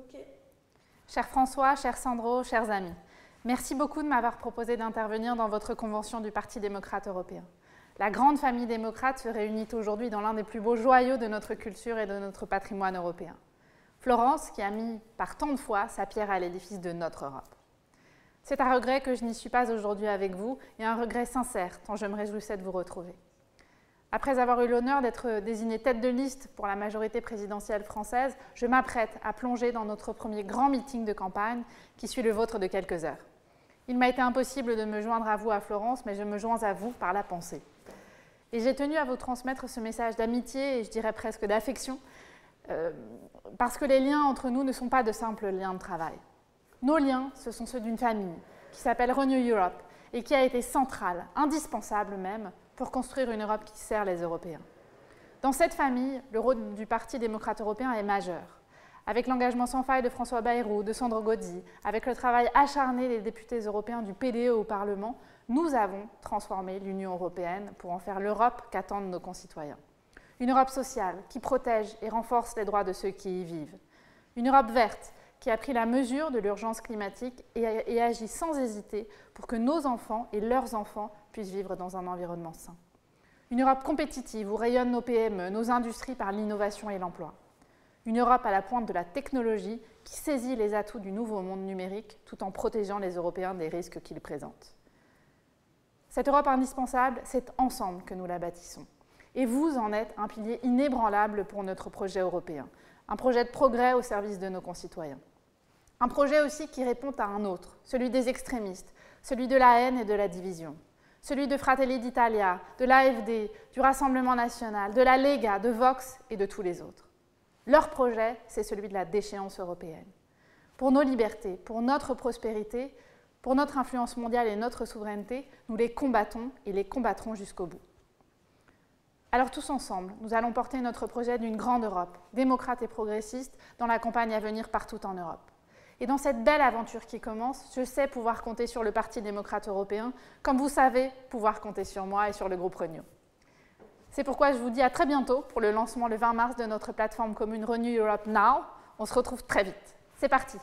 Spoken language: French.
Okay. Cher François, cher Sandro, chers amis, merci beaucoup de m'avoir proposé d'intervenir dans votre convention du Parti démocrate européen. La grande famille démocrate se réunit aujourd'hui dans l'un des plus beaux joyaux de notre culture et de notre patrimoine européen. Florence, qui a mis par tant de fois sa pierre à l'édifice de notre Europe. C'est un regret que je n'y suis pas aujourd'hui avec vous, et un regret sincère, tant je me réjouissais de vous retrouver. Après avoir eu l'honneur d'être désignée tête de liste pour la majorité présidentielle française, je m'apprête à plonger dans notre premier grand meeting de campagne, qui suit le vôtre de quelques heures. Il m'a été impossible de me joindre à vous à Florence, mais je me joins à vous par la pensée. Et j'ai tenu à vous transmettre ce message d'amitié, et je dirais presque d'affection, parce que les liens entre nous ne sont pas de simples liens de travail. Nos liens, ce sont ceux d'une famille qui s'appelle Renew Europe et qui a été centrale, indispensable même, pour construire une Europe qui sert les Européens. Dans cette famille, le rôle du Parti démocrate européen est majeur. Avec l'engagement sans faille de François Bayrou, de Sandro Gozi, avec le travail acharné des députés européens du PDE au Parlement, nous avons transformé l'Union européenne pour en faire l'Europe qu'attendent nos concitoyens. Une Europe sociale qui protège et renforce les droits de ceux qui y vivent. Une Europe verte qui a pris la mesure de l'urgence climatique et agit sans hésiter pour que nos enfants et leurs enfants puissent vivre dans un environnement sain. Une Europe compétitive où rayonnent nos PME, nos industries par l'innovation et l'emploi. Une Europe à la pointe de la technologie qui saisit les atouts du nouveau monde numérique tout en protégeant les Européens des risques qu'il présente. Cette Europe indispensable, c'est ensemble que nous la bâtissons. Et vous en êtes un pilier inébranlable pour notre projet européen, un projet de progrès au service de nos concitoyens. Un projet aussi qui répond à un autre, celui des extrémistes, celui de la haine et de la division, celui de Fratelli d'Italia, de l'AfD, du Rassemblement national, de la Lega, de Vox et de tous les autres. Leur projet, c'est celui de la déchéance européenne. Pour nos libertés, pour notre prospérité, pour notre influence mondiale et notre souveraineté, nous les combattons et les combattrons jusqu'au bout. Alors tous ensemble, nous allons porter notre projet d'une grande Europe, démocrate et progressiste, dans la campagne à venir partout en Europe. Et dans cette belle aventure qui commence, je sais pouvoir compter sur le Parti démocrate européen, comme vous savez pouvoir compter sur moi et sur le groupe Renew. C'est pourquoi je vous dis à très bientôt pour le lancement le 20 mars de notre plateforme commune Renew Europe Now. On se retrouve très vite. C'est parti!